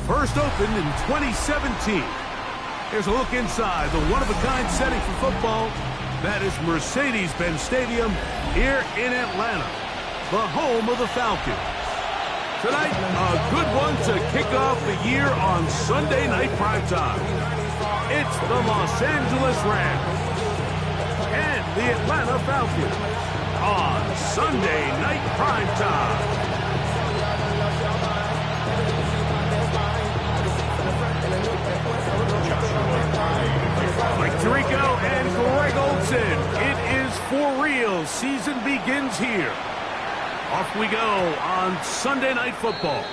First opened in 2017. Here's a look inside the one-of-a-kind setting for football. That is Mercedes-Benz Stadium here in Atlanta, the home of the Falcons. Tonight, a good one to kick off the year on Sunday night primetime. It's the Los Angeles Rams and the Atlanta Falcons on Sunday night primetime. Mike Tirico and Greg Olsen. It is for real. Season begins here. Off we go on Sunday Night Football.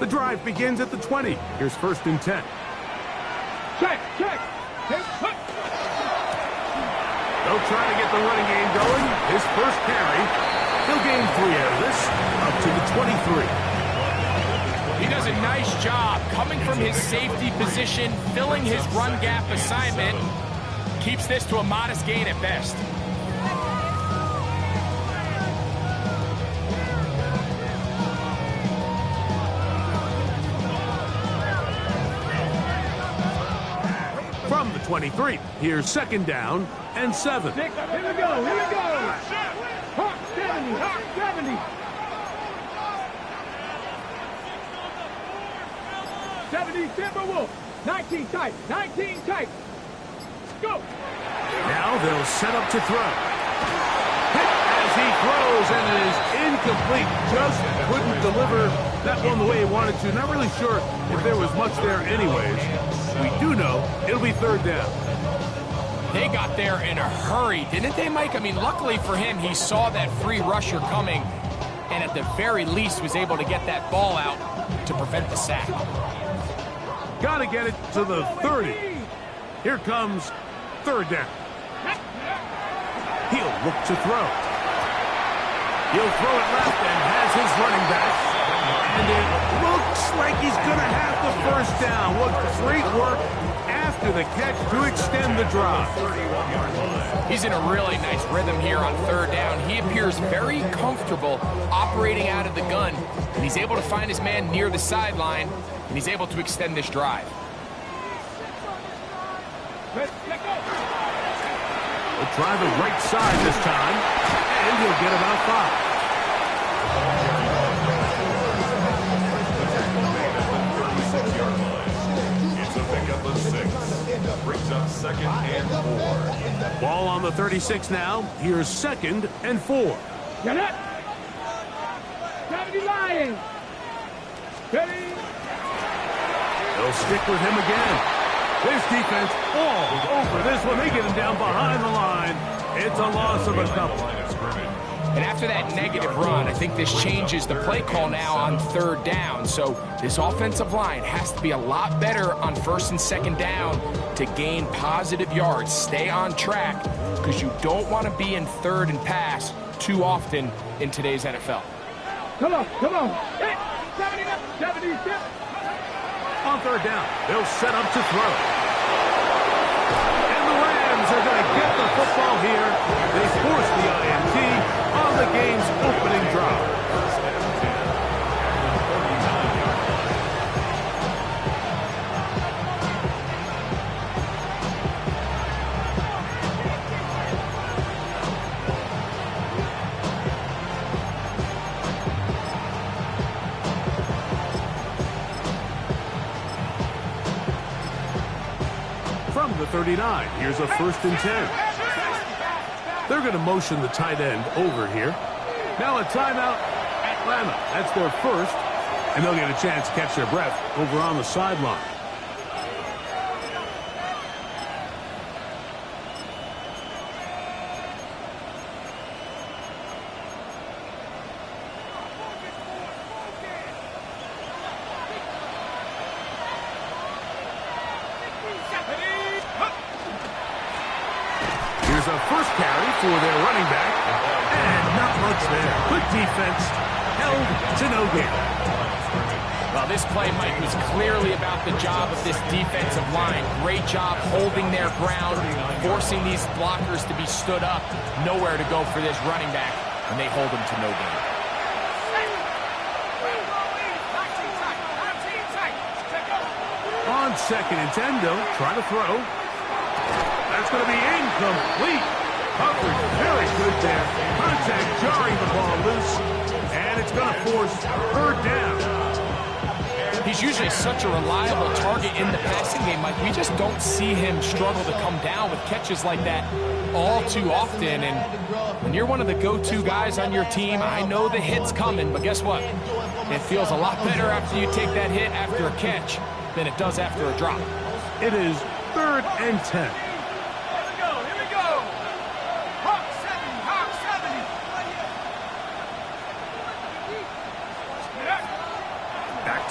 Drive begins at the 20. Here's 1st and 10. Check. They'll try to get the running game going. His first carry. He'll gain 3 out of this, up to the 23. He does a nice job coming from his safety position, filling his run gap assignment. Keeps this to a modest gain at best. From the 23, here's 2nd down and 7. Here we go. 70. 70, Timberwolf. 19 tight. Go. Now they'll set up to throw. Hit as he throws, and it is incomplete. Just couldn't deliver that one the way he wanted to. Not really sure if there was much there anyways. We do know it'll be 3rd down. They got there in a hurry, didn't they, Mike? I mean, luckily for him, he saw that free rusher coming and at the very least was able to get that ball out to prevent the sack. Got to get it to the 30. Here comes 3rd down. He'll look to throw. He'll throw it left and has his running back. And it looks like he's going to have the 1st down. What great work after the catch to extend the drive. He's in a really nice rhythm here on 3rd down. He appears very comfortable operating out of the gun, and he's able to find his man near the sideline, and he's able to extend this drive. He'll try the right side this time, and he'll get about 5. Brings up 2nd and 4. Ball on the 36 now. Here's 2nd and 4. Get it. 70 Lions. Ready. They'll stick with him again. This defense all over this one. They get him down behind the line. It's a loss of a couple. And after that negative run, I think this changes the play call now on 3rd down. So this offensive line has to be a lot better on 1st and 2nd down to gain positive yards. Stay on track because you don't want to be in 3rd and pass too often in today's NFL. Come on. Hey, 76. On third down, they'll set up to throw. And the Rams are going to get the football here. They force the INT on the game's opening drive. From the 39, here's a 1st and 10. They're going to motion the tight end over here. Now a timeout, Atlanta. That's their first, and they'll get a chance to catch their breath over on the sideline. Here's a first carry for their running back. And not much there. Good defense. Held to no gain. Well, this play, Mike, was clearly about the job of this defensive line. Great job holding their ground, forcing these blockers to be stood up. Nowhere to go for this running back, and they hold him to no gain. On 2nd and 10, though, try to throw. That's going to be incomplete. Coverage very good there. Contact jarring the ball loose. And it's going to force 3rd down. He's usually such a reliable target in the passing game, Mike. We just don't see him struggle to come down with catches like that all too often. And when you're one of the go-to guys on your team, I know the hit's coming, but guess what? It feels a lot better after you take that hit after a catch than it does after a drop. It is 3rd and 10.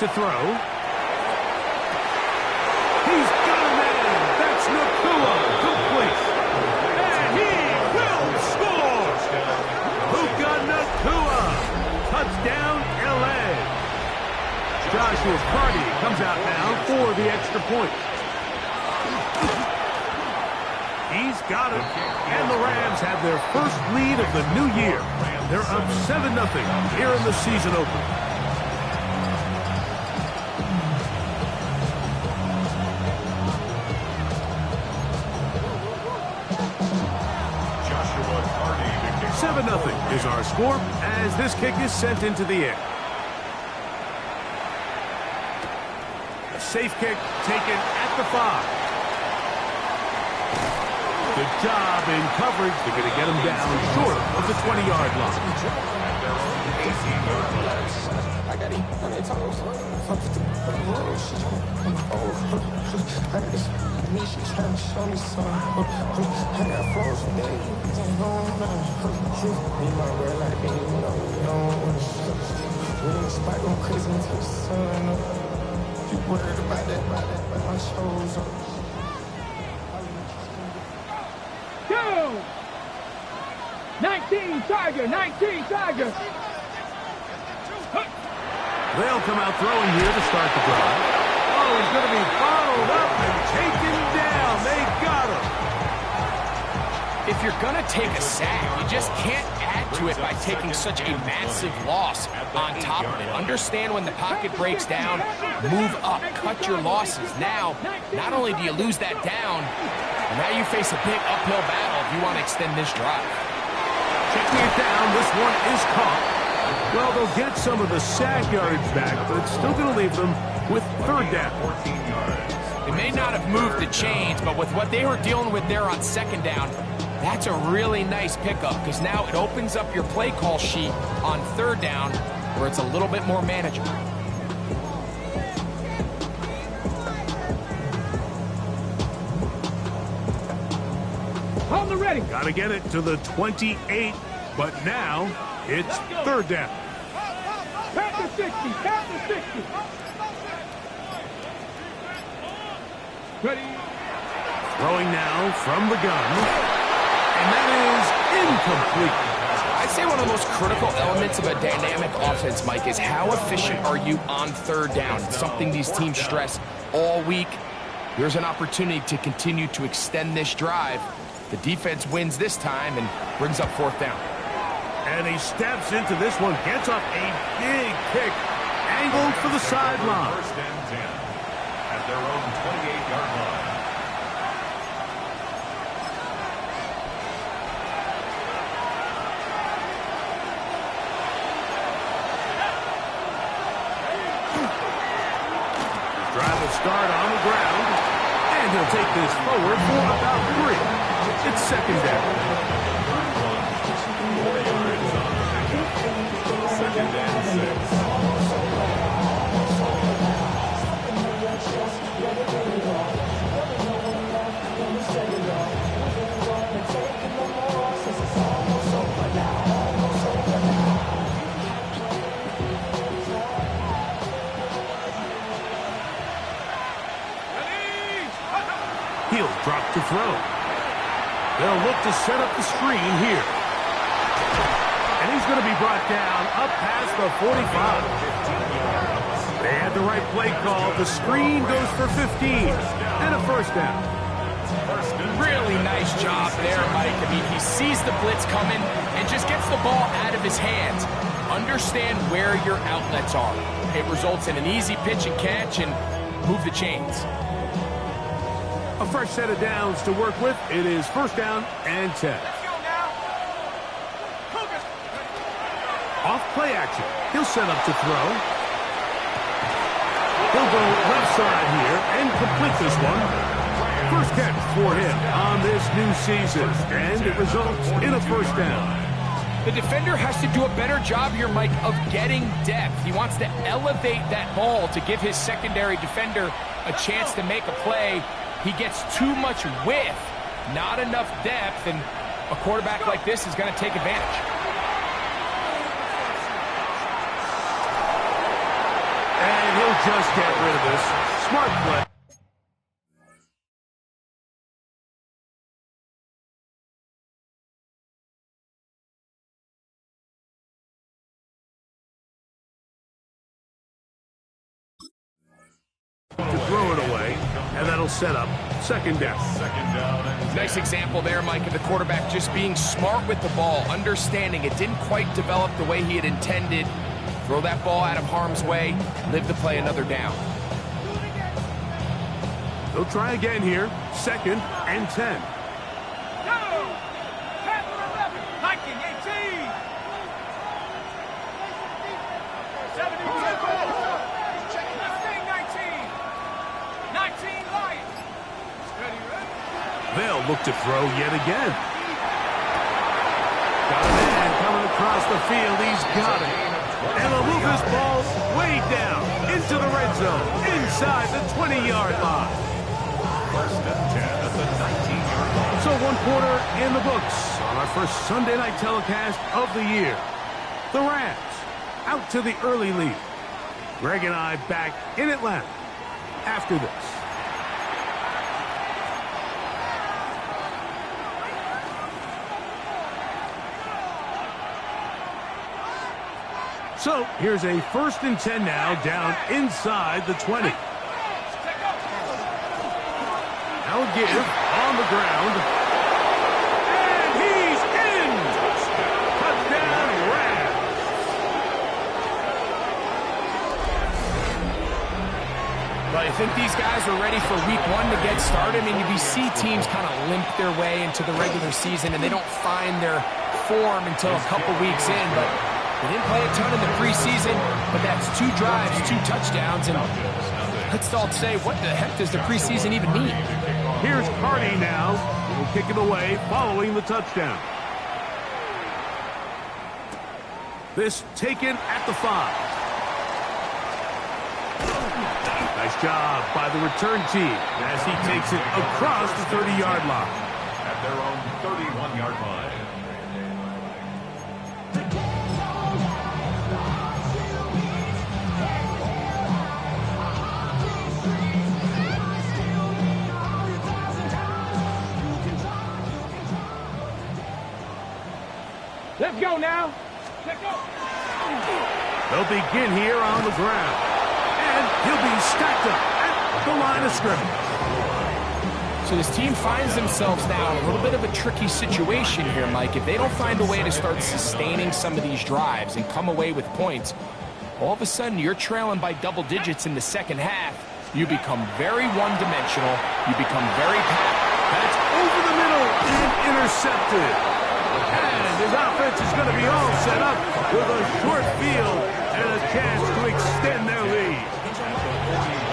To throw. He's got a man. That's Nakua. Complete. And he will score. Puka Nakua. Touchdown, L.A. Joshua Carty comes out now for the extra point. He's got it. And the Rams have their first lead of the new year. They're up 7-0 here in the season opener. Nothing is our score as this kick is sent into the air. A safe kick taken at the 5. Good job in coverage. They're going to get him down short of the 20-yard line. She's trying to show me something. I got flows for days. Me my girl like me, you know. We in the spot going crazy until the sun up. You worried about that, but my show's up. 19 Tiger, 19 Tiger. They'll come out throwing here to start the drive. Oh, he's going to be followed up and taken down. They got him. If you're going to take a sack, you just can't add to it by taking such a massive loss on top of it. Understand when the pocket breaks down, move up, cut your losses. Now, not only do you lose that down, now you face a big uphill battle if you want to extend this drive. Checking it down, this one is caught. Well, they'll get some of the sack yardage back, but it's still going to leave them with 3rd down. They may not have moved the chains, but with what they were dealing with there on 2nd down, that's a really nice pickup because now it opens up your play call sheet on 3rd down where it's a little bit more manageable. On the ready. Got to get it to the 28, but now it's 3rd down. Count to 60. Count to 60. Ready. Throwing now from the gun. And that is incomplete. I I'd say one of the most critical elements of a dynamic offense, Mike, is how efficient are you on third down? It's something these teams stress all week. Here's an opportunity to continue to extend this drive. The defense wins this time and brings up fourth down. And he steps into this one, gets up a big kick, angled for the sideline. First and 10 at their own 28-yard line. Drive will start on the ground, and he'll take this forward for about 3. It's second down. 4 yards on pickup. Second and 6. He'll drop to throw. They'll look to set up the screen here. And he's going to be brought down up past the 45. They had the right play call. The screen goes for 15 and a first down. Really nice job there, Mike. I mean, he sees the blitz coming and just gets the ball out of his hands. Understand where your outlets are. It results in an easy pitch and catch and move the chains. A fresh set of downs to work with. It is first down and 10. Off play action. He'll set up to throw. He'll go left side here and complete this one. First catch for him on this new season, and it results in a first down. The defender has to do a better job here, Mike, of getting depth. He wants to elevate that ball to give his secondary defender a chance to make a play. He gets too much width, not enough depth, and a quarterback like this is going to take advantage. And he'll just get rid of this. Smart play. To throw it away, and that'll set up second down. Nice example there, Mike, of the quarterback just being smart with the ball, understanding it didn't quite develop the way he had intended. Throw that ball out of harm's way, live to play another down. They'll try again here, second and 10. They'll look to throw yet again. Got a man coming across the field. He's got it. And they'll move this ball way down into the red zone, inside the 20-yard line. First and 10 at the 19-yard line. So one quarter in the books on our first Sunday night telecast of the year. The Rams out to the early lead. Greg and I back in Atlanta after this. So here's a first and 10 now, down inside the 20. Now a give on the ground. And he's in! Touchdown, Rams! Well, I think these guys are ready for week 1 to get started. I mean, we see teams kind of limp their way into the regular season, and they don't find their form until a couple weeks in, but they didn't play a ton in the preseason, but that's 2 drives, 2 touchdowns, and let's all say, what the heck does the preseason even mean? Here's Carney now. He'll kick it away following the touchdown. This taken at the 5. Nice job by the return team as he takes it across the 30-yard line. At their own 31-yard line. Let's go now. Let's go. They'll begin here on the ground. And he'll be stacked up at the line of scrimmage. So this team finds themselves now in a little bit of a tricky situation here, Mike. If they don't find a way to start sustaining some of these drives and come away with points, all of a sudden you're trailing by double digits in the second half. You become very one-dimensional. You become very passive. That's over the middle and intercepted. And his offense is going to be all set up with a short field and a chance to extend their lead.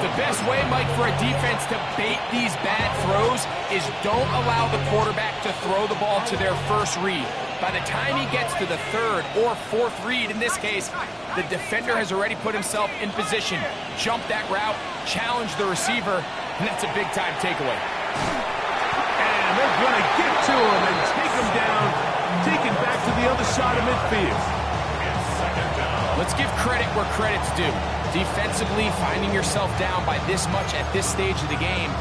The best way, Mike, for a defense to bait these bad throws is don't allow the quarterback to throw the ball to their first read. By the time he gets to the third or fourth read, in this case, the defender has already put himself in position, jump that route, challenge the receiver, and that's a big-time takeaway. And they're going to get to him and take him down, take it back to the other side of midfield. Let's give credit where credit's due. Defensively, finding yourself down by this much at this stage of the game,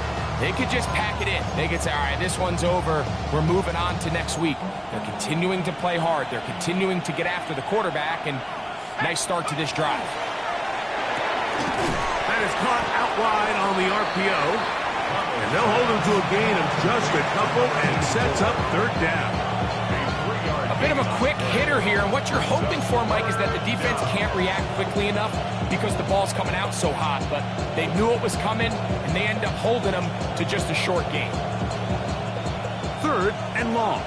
they could just pack it in. They could say, all right, this one's over. We're moving on to next week. They're continuing to play hard. They're continuing to get after the quarterback, and nice start to this drive. That is caught out wide on the RPO. And they'll hold him to a gain of just a couple and sets up third down. A bit of a quick hitter here, and what you're hoping for, Mike, is that the defense can't react quickly enough because the ball's coming out so hot, but they knew it was coming, and they end up holding them to just a short gain. Third and long.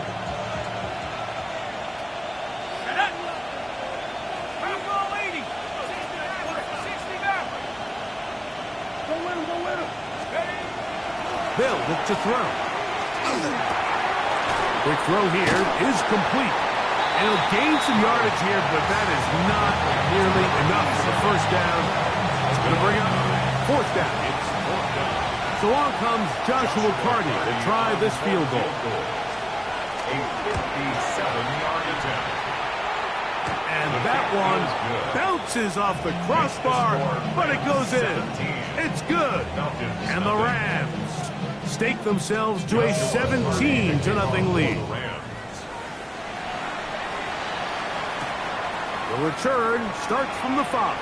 Bill look to throw. Quick throw here is complete. And he'll gain some yardage here, but that is not nearly enough for first down. It's going to bring up fourth down. So on comes Joshua Carty to try this field goal. A 57-yard attempt. And that one bounces off the crossbar, but it goes in. It's good. And the Rams stake themselves to a 17-0 lead. The return starts from the 5.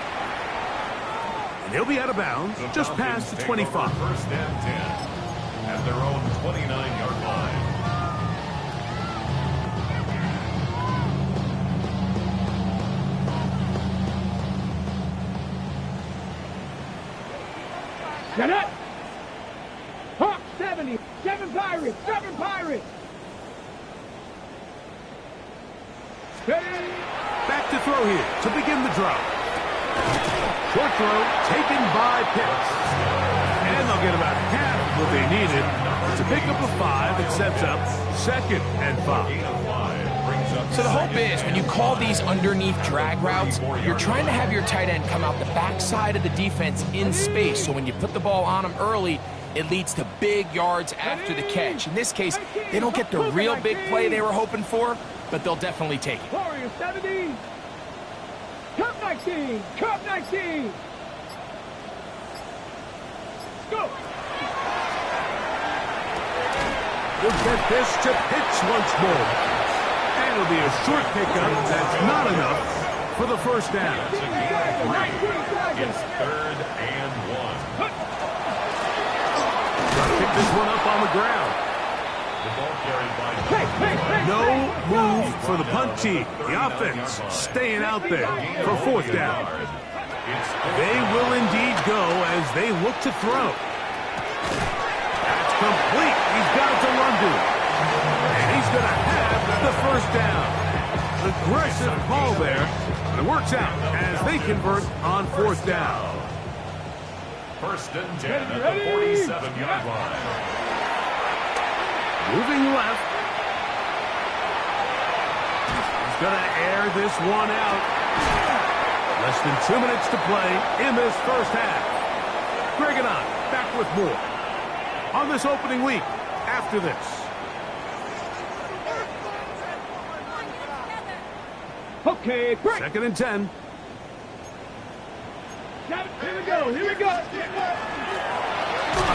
And he'll be out of bounds just past the 25. First and 10 at their own 29-yard line. Get it! Hawk 70! 7 Pirates! 7 Pirates! Ready! Back to throw here to begin the drive. Short throw taken by Pitts. And they'll get about half of what they needed to pick up a 5 that sets up second and 5. So the hope is when you call these underneath drag routes, you're trying to have your tight end come out the backside of the defense in space. So when you put the ball on them early, it leads to big yards after the catch. In this case, they don't get the real big play they were hoping for, but they'll definitely take it. Warriors 70! Cup 19! Cup 19! Go! We'll get this to Pitts once more. And it'll be a short pickup that's not enough for the first down. It's a gain of 3. It's 3rd and 1. Trying to pick this one up on the ground. The ball carried by No move for the punt team. The offense staying out there for fourth down. They will indeed go as they look to throw. That's complete. He's got it to London. And he's going to have the first down. Aggressive call there. But it works out as they convert on fourth down. First and 10 at the 47-yard line. Moving left. He's going to air this one out. Less than 2 minutes to play in this first half. Greg and I back with more on this opening week after this. Okay, break! Second and 10. Here we go, here we go! A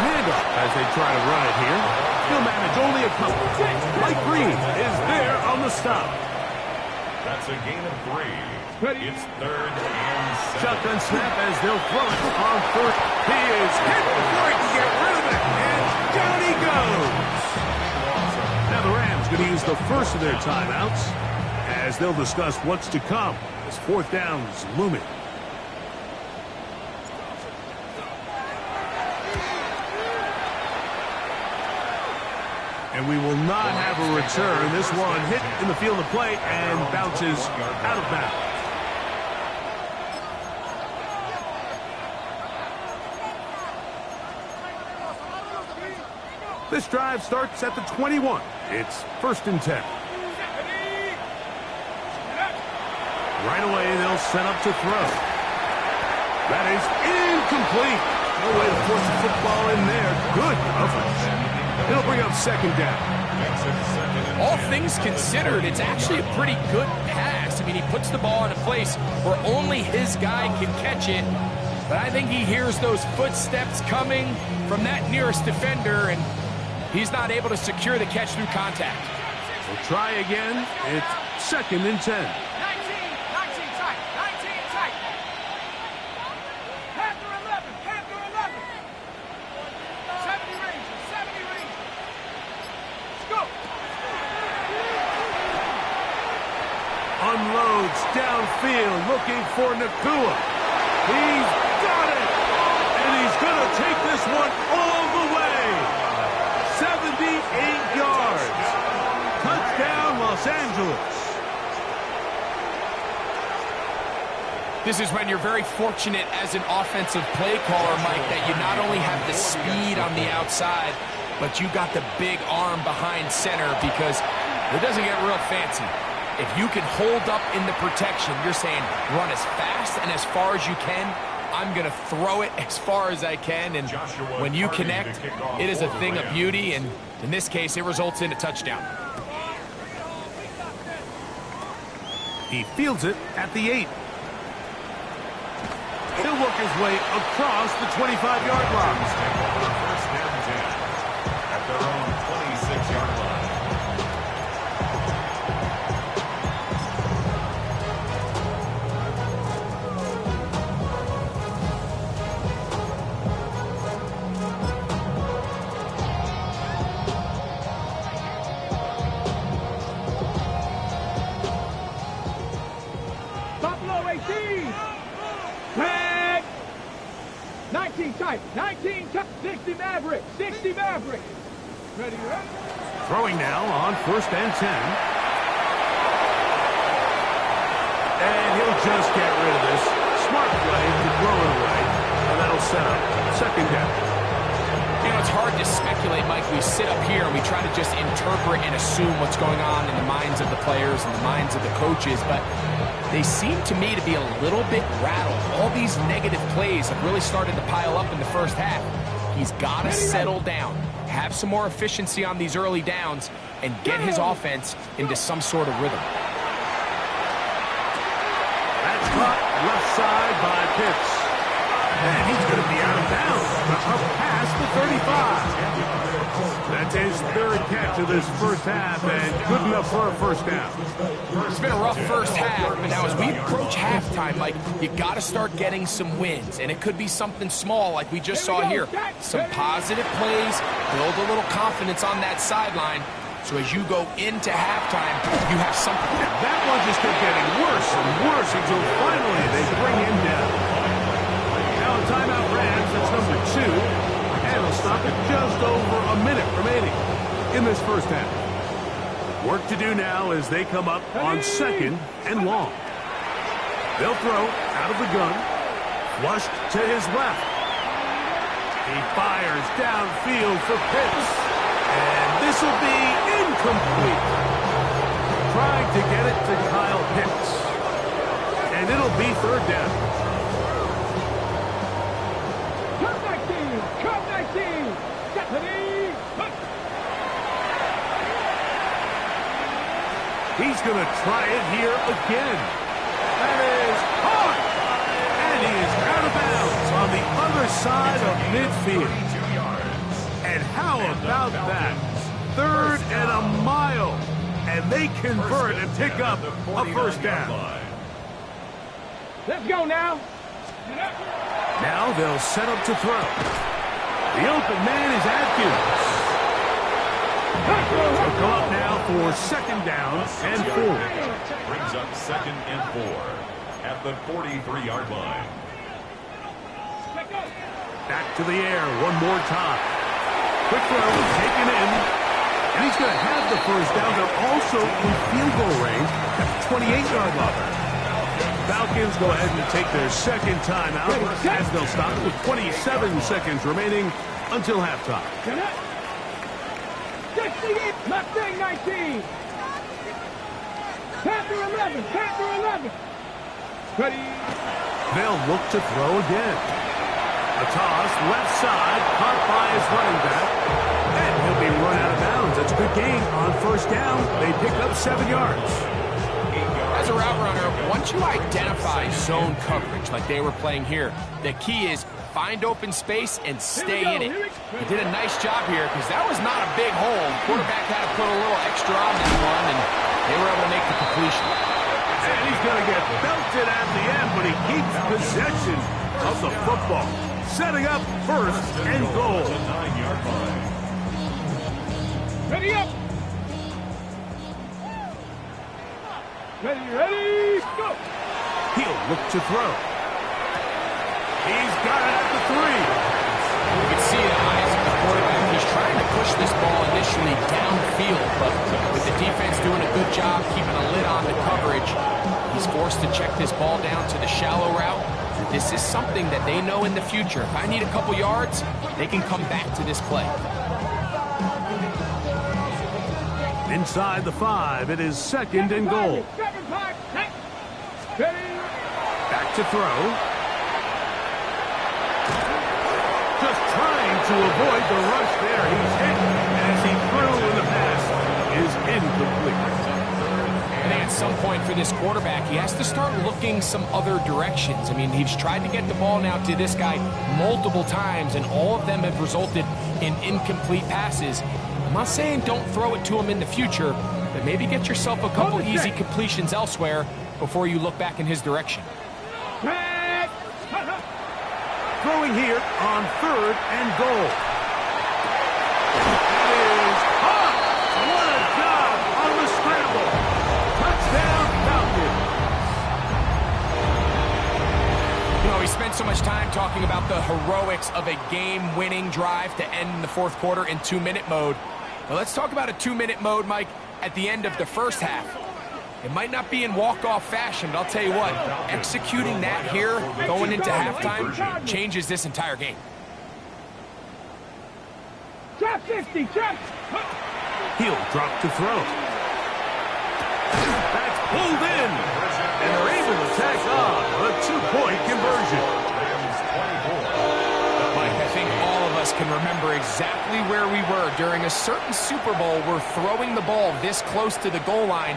handoff as they try to run it here. He'll manage only a couple. Mike Green is there on the stop. That's a gain of 3. It's 3rd and 7. Shotgun snap as they'll throw it on 3rd. He is hit before he can get rid of it, and down he goes. Now the Rams going to use the first of their timeouts as they'll discuss what's to come as 4th down is looming. And we will not have a return. This one hit in the field of play and bounces out of bounds. This drive starts at the 21. It's 1st and 10. Right away, they'll set up to throw. That is incomplete. No way to force the football in there. Good coverage. It'll bring up 2nd down. All things considered, it's actually a pretty good pass. I mean, he puts the ball in a place where only his guy can catch it. But I think he hears those footsteps coming from that nearest defender, and he's not able to secure the catch through contact. We'll try again. It's 2nd and 10. 19 tight. 19 tight. Panther 11. Panther 11. 70 Rangers. 70 Rangers. Let's go. Unloads downfield looking for Nakua. He's got it. And he's going to take this one all the way. 78 yards. Touchdown, Los Angeles. This is when you're very fortunate as an offensive play caller, Mike, that you not only have the speed on the outside, but you got the big arm behind center, because it doesn't get real fancy. If you can hold up in the protection, you're saying run as fast and as far as you can. I'm going to throw it as far as I can, and when you connect, it is a thing of beauty, and in this case, it results in a touchdown. He fields it at the 8. He'll work his way across the 25-yard line. First down 10 at their own 26-yard line. Buffalo 18. Tag. 19 tight. 19 tight. 60 Maverick. 60 Maverick. Ready, ready. Throwing now on 1st and 10. And he'll just get rid of this. Smart play to throw it away. And that'll set up 2nd down. You know, it's hard to speculate, Mike. We sit up here and we try to just interpret and assume what's going on in the minds of the players and the minds of the coaches, but they seem to me to be a little bit rattled. All these negative plays have really started to pile up in the first half. He's got to settle down, have some more efficiency on these early downs, and get his offense into some sort of rhythm. That's caught left side by Pitts. And he's going to be out of bounds. Up past the 35. That's his 3rd catch of this first half, and good enough for a 1st down. It's been a rough first half, but now as we approach halftime, Mike, you got to start getting some wins, and it could be something small like we just saw here. Some positive plays, build a little confidence on that sideline, so as you go into halftime, you have something. That one just kept getting worse and worse until finally they bring him down. Now a timeout Rams, that's number 2, and they'll stop at just over a minute remaining in this first half. Work to do now as they come up on 2nd and long. They'll throw out of the gun, flushed to his left. He fires downfield for Pitts, and this will be incomplete. Trying to get it to Kyle Pitts, and it'll be 3rd down. He's going to try it here again. That is caught. And he is out of bounds on the other side of midfield. And how about that? 3rd and a mile. And they can convert and pick up a first down. Let's go now. Now they'll set up to throw. The open man is Atkins. They'll go up now for second down and 4. Brings up 2nd and 4 at the 43-yard line. Back to the air one more time. Quick throw taken in. And he's going to have the first down. They're also in field goal range at the 28-yard line. Falcons go ahead and take their second timeout as they'll stop with 27 seconds remaining until halftime. Mustang 19. Panther 11. Panther 11. Ready. They'll look to throw again. A toss left side, caught by his running back. And he'll be run out of bounds. That's a good gain on first down. They pick up 7 yards. As a route runner, once you identify zone coverage like they were playing here, the key is find open space and stay in it. He did a nice job here because that was not a big hole. Quarterback had to put a little extra on that one, and they were able to make the completion. And he's going to get belted at the end, but he keeps possession of the football. Setting up first and goal. 9-yard line. Ready up. Ready, go. He'll look to throw. He's got it at the 3. You can see the eyes of the quarterback. He's trying to push this ball initially downfield, but with the defense doing a good job keeping a lid on the coverage, he's forced to check this ball down to the shallow route. This is something that they know in the future. If I need a couple yards, they can come back to this play. Inside the 5, it is second and goal. Back to throw. Just trying to avoid the rush there. He's hit as he threw in the pass is incomplete. I think at some point for this quarterback, he has to start looking some other directions. I mean, he's tried to get the ball now to this guy multiple times, and all of them have resulted in incomplete passes. I'm not saying don't throw it to him in the future, but maybe get yourself a couple easy completions elsewhere before you look back in his direction. Throwing here on 3rd and goal. That is caught. What a job on the scramble. Touchdown, Falcons. You know, we spent so much time talking about the heroics of a game-winning drive to end in the 4th quarter in 2-minute mode. Well, let's talk about a 2-minute mode, Mike, at the end of the first half. It might not be in walk-off fashion, but I'll tell you what, executing that here, going into halftime, changes this entire game. Drop 50, drop. He'll drop to throw. That's pulled in. And they're able to tack on a 2-point conversion. Mike, I think all of us can remember exactly where we were during a certain Super Bowl where throwing the ball this close to the goal line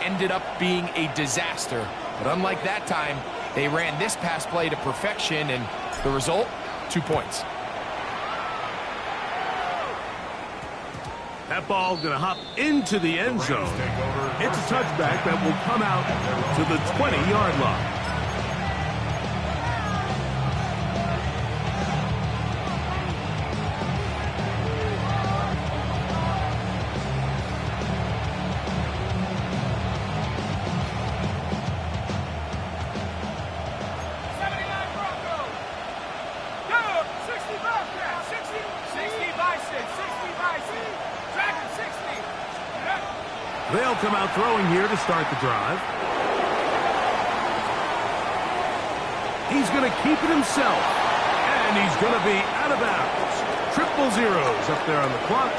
ended up being a disaster. But unlike that time, they ran this pass play to perfection, and the result, 2 points. That ball's going to hop into the end zone. It's a touchback that will come out to the 20-yard line. They'll come out throwing here to start the drive. He's going to keep it himself. And he's going to be out of bounds. 000 up there on the clock.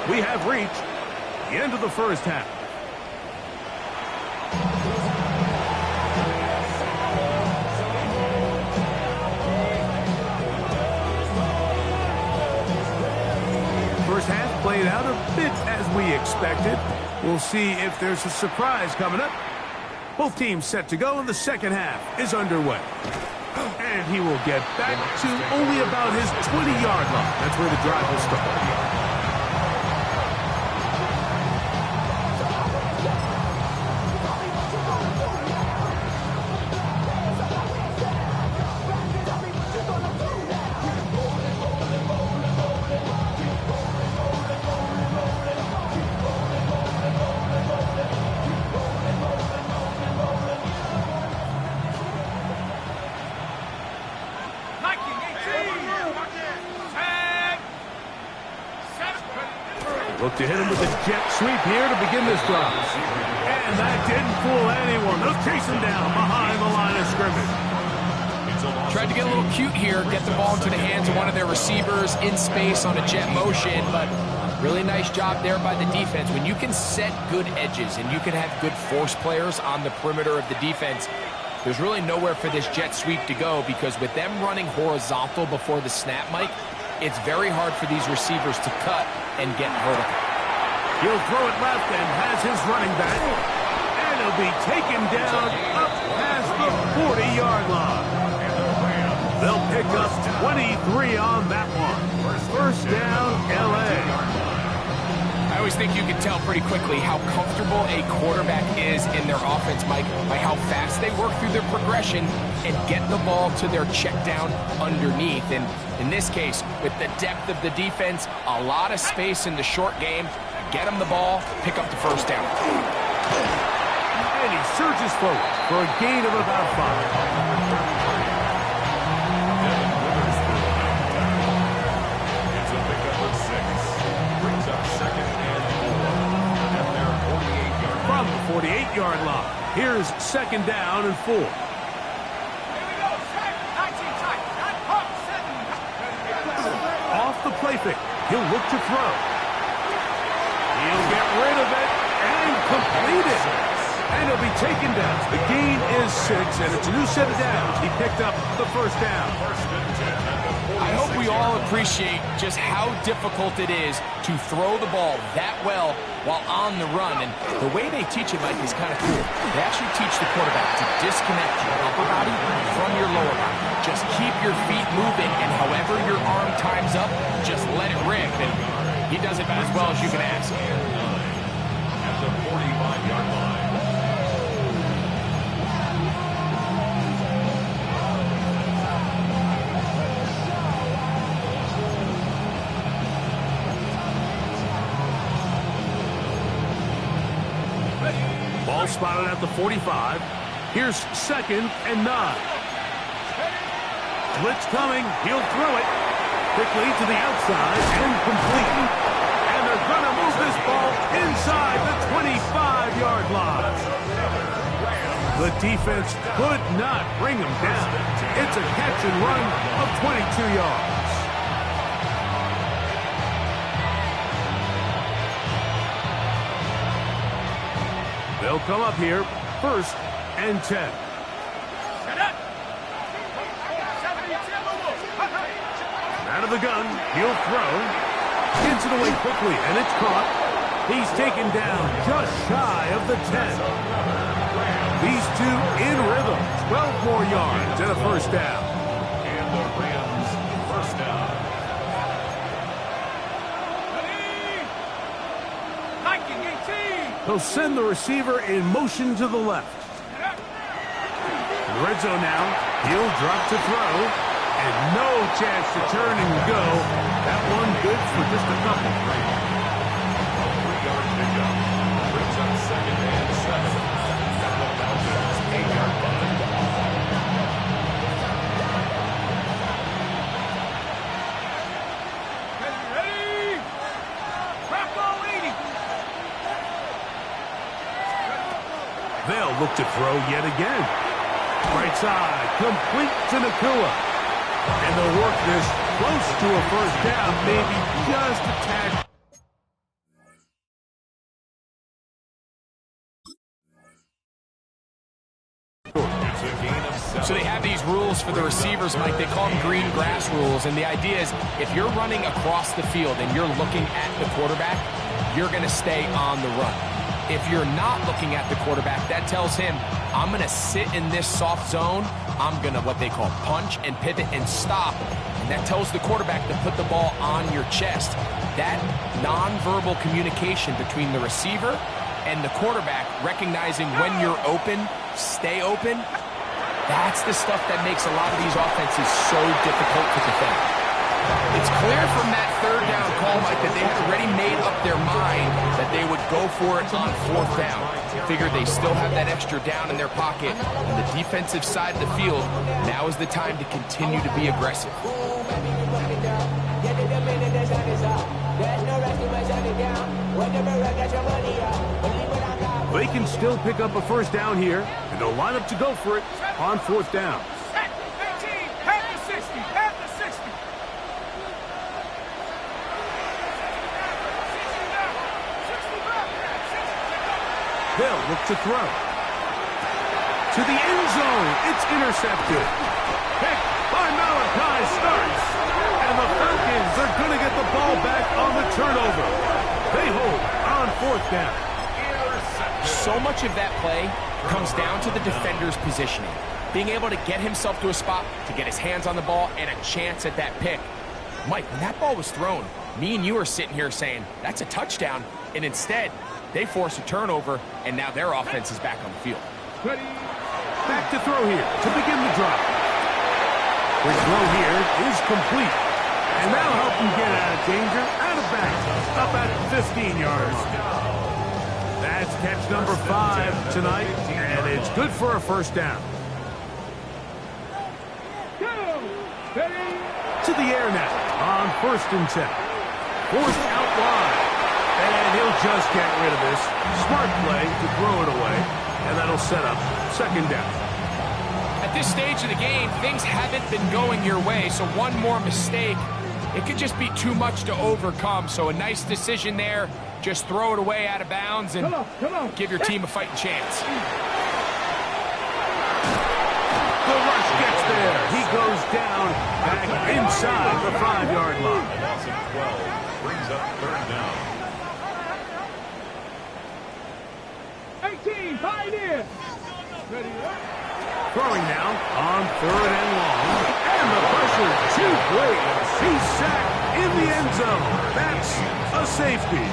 We have reached the end of the first half. First half played out a bit as we expected. We'll see if there's a surprise coming up. Both teams set to go, and the second half is underway. And he will get back to only about his 20-yard line. That's where the drive will start. Look to hit him with a jet sweep here to begin this drive. And that didn't fool anyone. They'll chase him down behind the line of scrimmage. Tried to get a little cute here, get the ball into the hands of one of their receivers in space on a jet motion, but really nice job there by the defense. When you can set good edges and you can have good force players on the perimeter of the defense, there's really nowhere for this jet sweep to go, because with them running horizontal before the snap, Mike, it's very hard for these receivers to cut and get vertical. He'll throw it left and has his running back. And he'll be taken down up past the 40-yard line. They'll pick up 23 on that one. First down, L.A. I always think you can tell pretty quickly how comfortable a quarterback is in their offense, Mike, by how fast they work through their progression and get the ball to their check down underneath. And in this case, with the depth of the defense, a lot of space in the short game, get them the ball, pick up the first down. And he surges forward for a gain of about 5. From the 48-yard line, here's second down and 4. Here we go. 19 tight. Not pump. 7. Off the play fake, he'll look to throw. He'll get rid of it and complete it. And he'll be taken down. The gain is 6, and it's a new set of downs. He picked up the first down. I hope we all appreciate just how difficult it is to throw the ball that well while on the run. And the way they teach it, Mike, is kind of cool. They actually teach the quarterback to disconnect your upper body from your lower body. Just keep your feet moving, and however your arm times up, just let it rip. And he does it as well as you can ask. At the 45-yard line. Ball spotted at the 45. Here's second and 9. Blitz coming. He'll throw it quickly to the outside and complete. And they're going to move this ball inside the 25-yard line. The defense could not bring him down. It's a catch and run of 22 yards. They'll come up here, first and 10. Out of the gun, he'll throw. Gets it away quickly, and it's caught. He's taken down just shy of the 10. These two in rhythm. 12 more yards and a first down. And the Rams first down. He'll send the receiver in motion to the left. In the red zone now. He'll drop to throw. And no chance to turn and go. That one good for just a couple. 3-yard pickup. Brings up second and 7. At the Falcons 8-yard line. Ready? Crack all 80. They'll look to throw yet again. Right side, complete to Nakua. And they'll work this close to a first down, maybe just a tad. So they have these rules for the receivers, Mike. They call them green grass rules. And the idea is if you're running across the field and you're looking at the quarterback, you're going to stay on the run. If you're not looking at the quarterback, that tells him, I'm going to sit in this soft zone. I'm going to what they call punch and pivot and stop. And that tells the quarterback to put the ball on your chest. That nonverbal communication between the receiver and the quarterback, recognizing when you're open, stay open, that's the stuff that makes a lot of these offenses so difficult to defend. It's clear from that third down call, Mike, that they had already made up their mind that they would go for it on fourth down. Figured they still have that extra down in their pocket. On the defensive side of the field, now is the time to continue to be aggressive. There's no rest in my shut it down. They can still pick up a first down here, and they'll line up to go for it on fourth down. 18, half the 60, half the 60. They'll look to throw. To the end zone, it's intercepted. Picked by Malachi Starks. And the Falcons are going to get the ball back on the turnover. They hold on fourth down. So much of that play comes down to the defender's positioning. Being able to get himself to a spot, to get his hands on the ball, and a chance at that pick. Mike, when that ball was thrown, me and you are sitting here saying, that's a touchdown. And instead, they force a turnover, and now their offense is back on the field. Back to throw here to begin the drive. The throw here is complete. And that'll help him get out of danger, out of bounds, up at the 15-yard line. That's catch number 5 tonight, and it's good for a first down. To the air now on 1st and 10. Forced out wide. And he'll just get rid of this. Smart play to throw it away. And that'll set up second down. At this stage of the game, things haven't been going your way, so one more mistake, it could just be too much to overcome. So a nice decision there. Just throw it away out of bounds and give your team a fighting chance. The rush gets there. He goes down back inside the 5-yard line. Loss of 12 brings up third down. 18, Pioneer. Throwing now on 3rd and long. And the pressure too great. He's sacked in the end zone. That's a safety.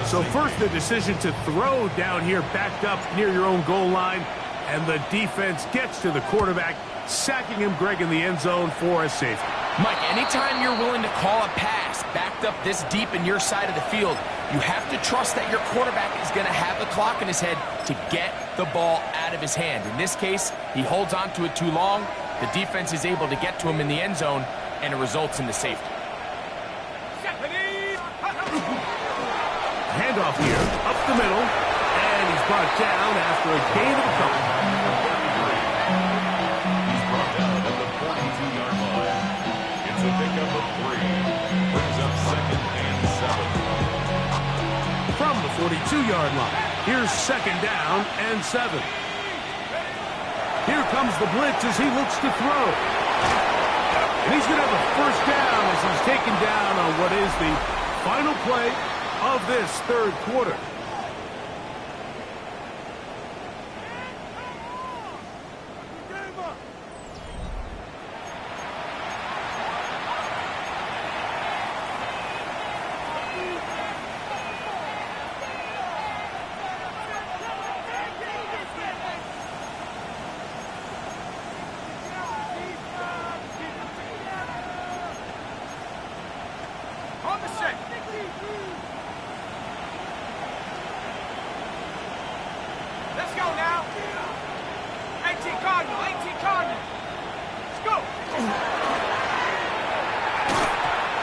So first the decision to throw down here backed up near your own goal line. And the defense gets to the quarterback, sacking him, Greg, in the end zone for a safety. Mike, anytime you're willing to call a pass backed up this deep in your side of the field, you have to trust that your quarterback is going to have the clock in his head to get the ball out of his hand. In this case, he holds on to it too long. The defense is able to get to him in the end zone, and it results in the safety. Handoff here, up the middle, and he's brought down after a gain of a couple. He's brought down at the 42-yard line. It's a pickup of 3. Brings up 2nd and 7. From the 42-yard line, here's 2nd down and 7. Here comes the blitz as he looks to throw. And he's going to have a first down as he's taken down on what is the final play of this 3rd quarter. On the set. Let's go now. 18 Cardinal, 18 Cardinal. Let's go.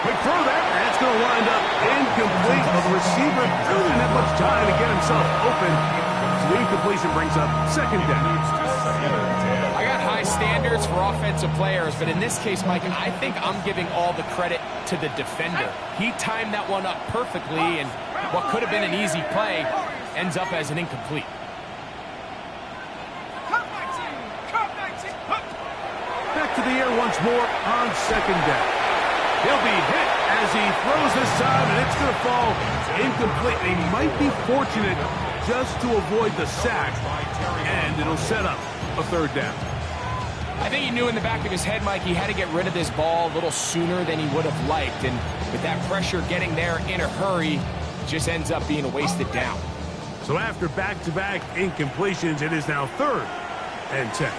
Quick throw there. That's going to wind up incomplete. But the receiver really didn't have much time to get himself open. So the incompletion brings up 2nd down. I got high standards for offensive players, but in this case, Mike, I think I'm giving all the credit to the defender. He timed that one up perfectly, and what could have been an easy play ends up as an incomplete. Back to the air once more on 2nd down. He'll be hit as he throws this time, and it's going to fall incomplete. He might be fortunate just to avoid the sack, and it'll set up a 3rd down. I think he knew in the back of his head, Mike, he had to get rid of this ball a little sooner than he would have liked. And with that pressure getting there in a hurry, it just ends up being a wasted down. So after back-to-back incompletions, it is now 3rd and 10.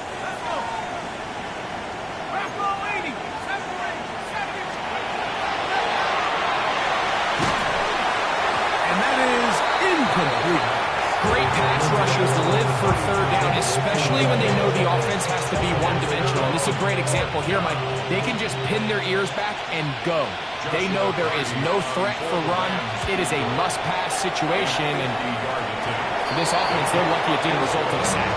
Great pass rushers live for third down, especially when they know the offense has to be one-dimensional. And this is a great example here, Mike. They can just pin their ears back and go. They know there is no threat for run. It is a must-pass situation, and for this offense, they're lucky it didn't result in a sack.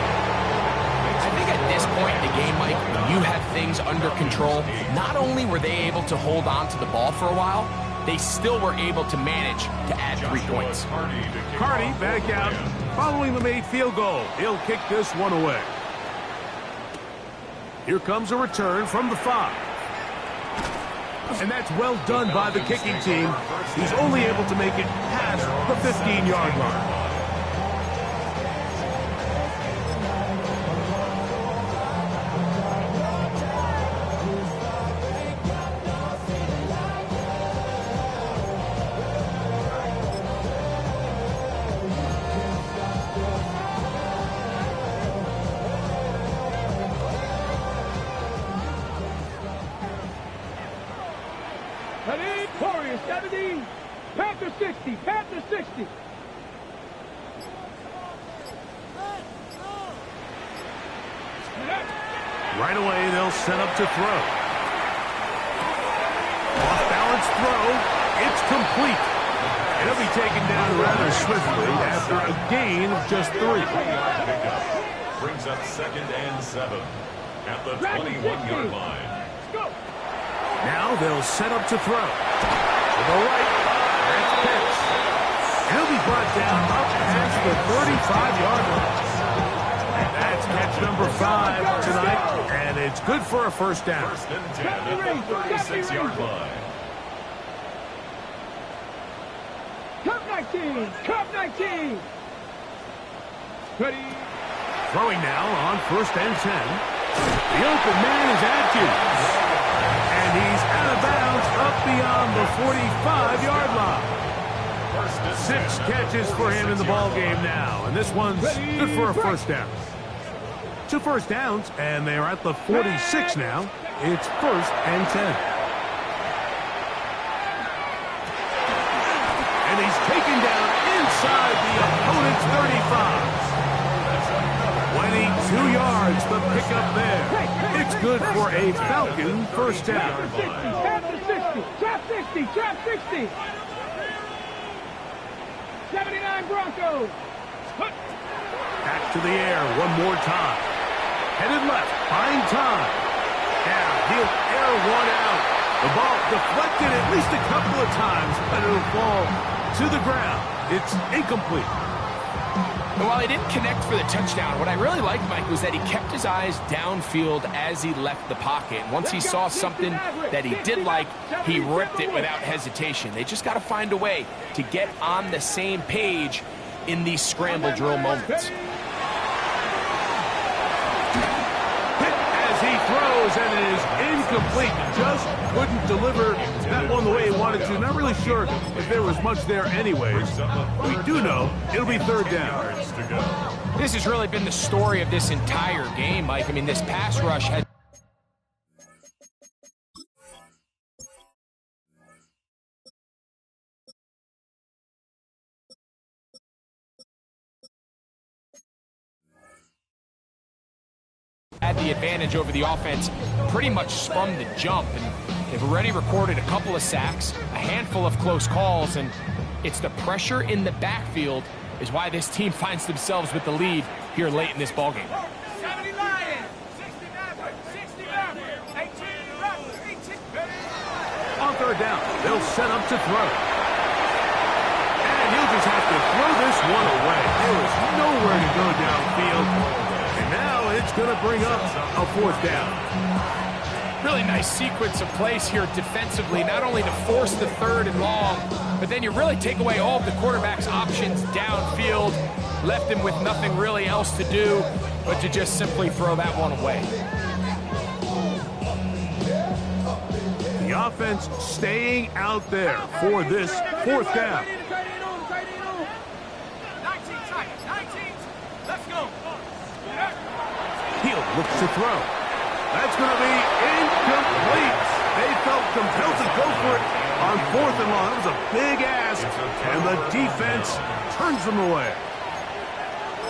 I think at this point in the game, Mike, when you have things under control, not only were they able to hold on to the ball for a while, they still were able to manage to add 3 points. Cardi back out, following the made field goal. He'll kick this one away. Here comes a return from the 5. And that's well done by the kicking team. He's only able to make it past the 15-yard line. Warriors 70, Panthers 60, Panthers 60. Right away, they'll set up to throw. Off-balance throw. It's complete. And he'll be taken down rather swiftly after a gain of just 3. Brings up 2nd and 7 at the 21-yard line. Now they'll set up to throw. To the right. That's pitch. And he'll be brought down up past the 35-yard line. That's catch number 5 tonight, and it's good for a first down. 1st and 10 at the 36-yard line. Cup 19, Cup 19. Ready. Throwing now on 1st and 10. The open man is Atkins. And he's out of bounds up beyond the 45-yard line. 6 catches for him in the ballgame now, and this one's good for a first down. 2 first downs, and they're at the 46 now. It's 1st and 10. And he's taken down inside the opponent's 35. 22 yards, the pickup there. It's good for a Falcon first down. Trap 60, trap 60. 79 Broncos. Back to the air one more time. Headed left, buying time. Now he'll air one out. The ball deflected at least a couple of times, but it'll fall to the ground. It's incomplete. And while he didn't connect for the touchdown, what I really liked, Mike, was that he kept his eyes downfield as he left the pocket. And once he saw something that he did like, he ripped it without hesitation. They just got to find a way to get on the same page in these scramble drill moments. As he throws, and it is incomplete. Just couldn't deliver that one the way he wanted to. Not really sure if there was much there anyways. We do know it'll be 3rd down. This has really been the story of this entire game, Mike. I mean, this pass rush had... had the advantage over the offense pretty much from the jump, and they've already recorded a couple of sacks, a handful of close calls, and it's the pressure in the backfield is why this team finds themselves with the lead here late in this ballgame. 70 Lions. 69, 69, 18, 18. On 3rd down, they'll set up to throw. And he'll just have to throw this one away. There is nowhere to go downfield. And now it's going to bring up a 4th down. Really nice sequence of plays here defensively, not only to force the 3rd and long, but then you really take away all of the quarterback's options downfield, left him with nothing really else to do but to just simply throw that one away. The offense staying out there for this 4th down. 19, 19. Let's go. He'll look to throw. That's going to be incomplete. They felt compelled to go for it on 4th and long. That was a big ask, and the defense turns them away.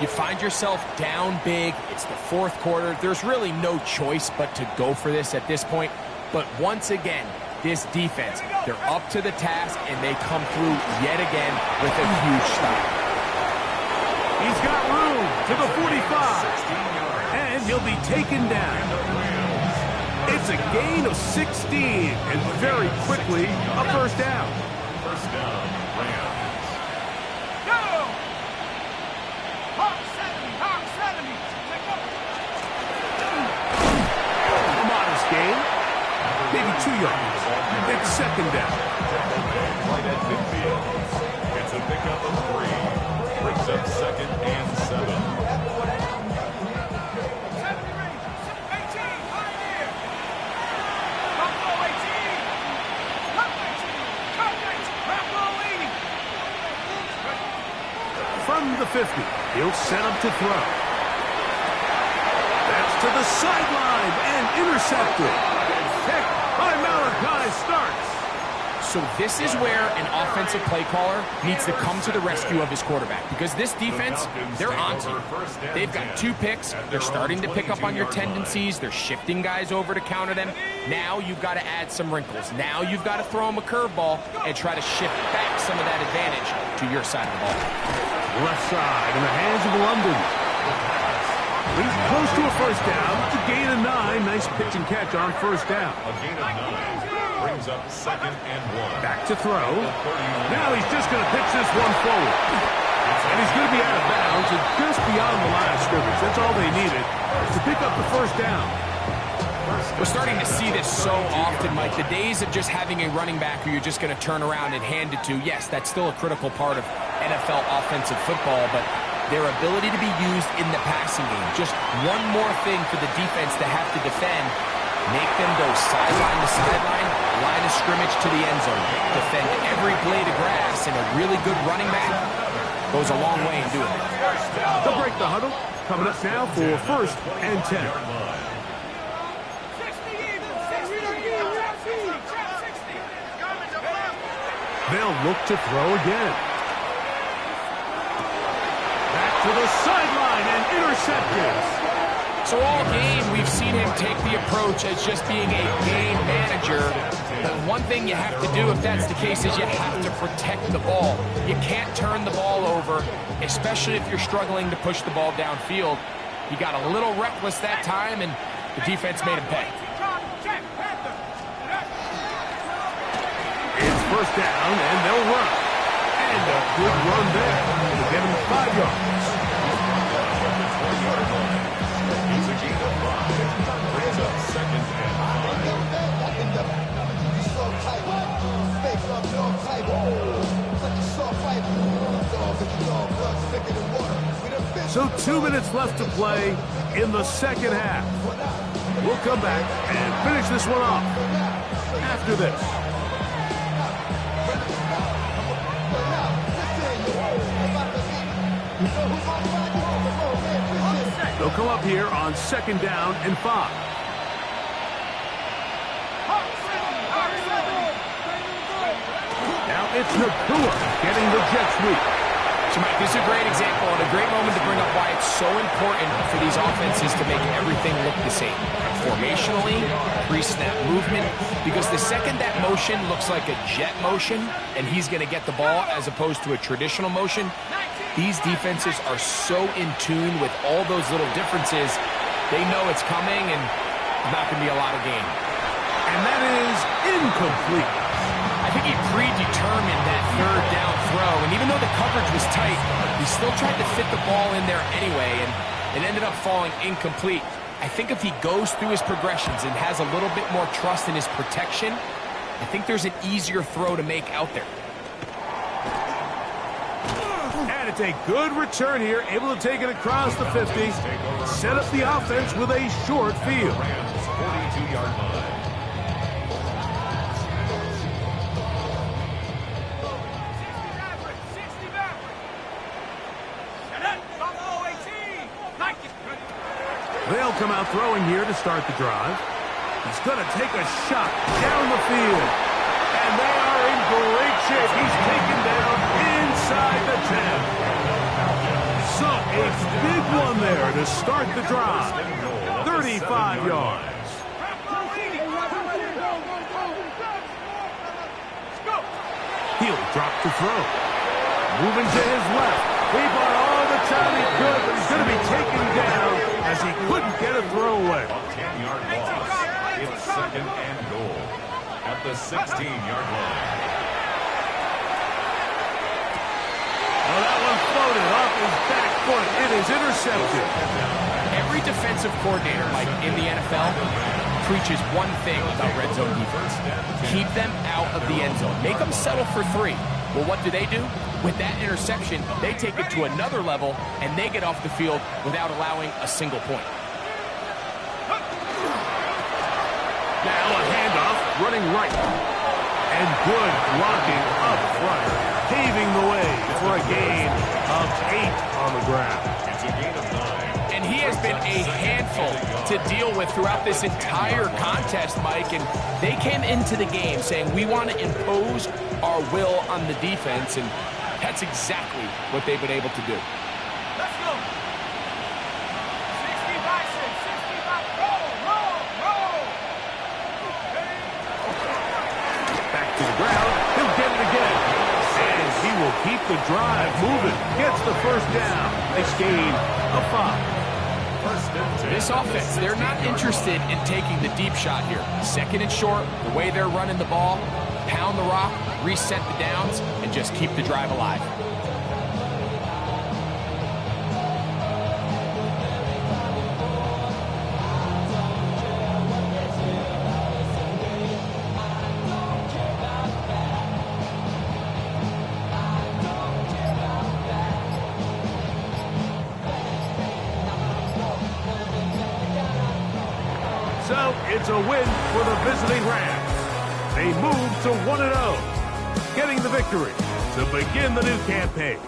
You find yourself down big. It's the fourth quarter. There's really no choice but to go for this at this point. But once again, this defense, they're up to the task, and they come through yet again with a huge stop. He's got room to the 45, and he'll be taken down. It's a gain of 16, and very quickly, a first down. First down, Rams. Go! Hawk 70, Hawk 70. Take up. A modest gain, maybe 2 yards. It's second down. Right at midfield. It's a pickup of 3. Brings up second and 7. 70 range. 18, right here. Buffalo 18. Cut 19. Cut 19. Buffalo leading. From the 50, he'll set up to throw. That's to the sideline and intercepted. Pick by Malachi Starks. So this is where an offensive play caller needs to come to the rescue of his quarterback, because this defense, they're on to you. They've got 2 picks. They're starting to pick up on your tendencies. They're shifting guys over to counter them. Now you've got to add some wrinkles. Now you've got to throw them a curveball and try to shift back some of that advantage to your side of the ball. Left side in the hands of London. He's close to a first down. It's a gain of 9. Nice pitch and catch on first down. A gain of 9. Brings up second and 1. Back to throw. Now he's just going to pitch this one forward. And he's going to be out of bounds and just beyond the line of scrimmage. That's all they needed to pick up the first down. We're starting to see this so often, Mike. The days of just having a running back who you're just going to turn around and hand it to, yes, that's still a critical part of NFL offensive football, but their ability to be used in the passing game, just one more thing for the defense to have to defend, make them go sideline to sideline, line of scrimmage to the end zone, defend every blade of grass, and a really good running back goes a long way in doing it. They'll break the huddle. Coming up now for first and 10. 60 even. 60 even. 60. They'll look to throw again. Back to the sideline and intercepted. So all game, we've seen him take the approach as just being a game manager. But one thing you have to do if that's the case is you have to protect the ball. You can't turn the ball over, especially if you're struggling to push the ball downfield. He got a little reckless that time, and the defense made him pay. It's first down, and they'll run. And a good run there to get him 5 yards. He's a gain of 5. Brings up second and 5. So 2 minutes left to play in the second half. We'll come back and finish this one off after this. They'll come up here on second down and 5. Now it's Nakua getting the jet sweep. So, Mike, this is a great example and a great moment to bring up why it's so important for these offenses to make everything look the same. Formationally, pre-snap movement, because the second that motion looks like a jet motion and he's going to get the ball as opposed to a traditional motion, these defenses are so in tune with all those little differences, they know it's coming and there's not going to be a lot of gain. And that is incomplete. I think he predetermined that third down throw, and even though the coverage was tight, he still tried to fit the ball in there anyway, and it ended up falling incomplete. I think if he goes through his progressions and has a little bit more trust in his protection, I think there's an easier throw to make out there. And it's a good return here, able to take it across the 50. Set up the offense with a short field. 42-yard line. They'll come out throwing here to start the drive. He's going to take a shot down the field. And they are in great shape. He's taken down inside the 10. So A big one there to start the drive. 35 yards. He'll drop to throw. Moving to his left. He bought all the time he could, but he's going to be taken down as he couldn't get a throw away. 10-yard loss. It's second and goal at the 16-yard line. Oh, that one floated off his back foot. It is intercepted. Every defensive coordinator, Mike, in the NFL preaches one thing about red zone defense. Keep them out of the end zone. Make them settle for 3. Well, what do? With that interception, they take it to another level, and they get off the field without allowing a single point. Now a handoff, running right. And good blocking up front, paving the way for a gain of 8 on the ground. It's a gain of 9. And he has been a handful to deal with throughout this entire contest, Mike. And they came into the game saying, we want to impose our will on the defense. And that's exactly what they've been able to do. Let's go. 60 by 6, 60 by roll. Back to the ground. He'll get it again. And he will keep the drive moving. Gets the first down. Nice gain of 5. This offense, they're not interested in taking the deep shot here. Second and short, the way they're running the ball, pound the rock, reset the downs, and just keep the drive alive. So it's a win for the visiting Rams. They move to 1-0, getting the victory to begin the new campaign.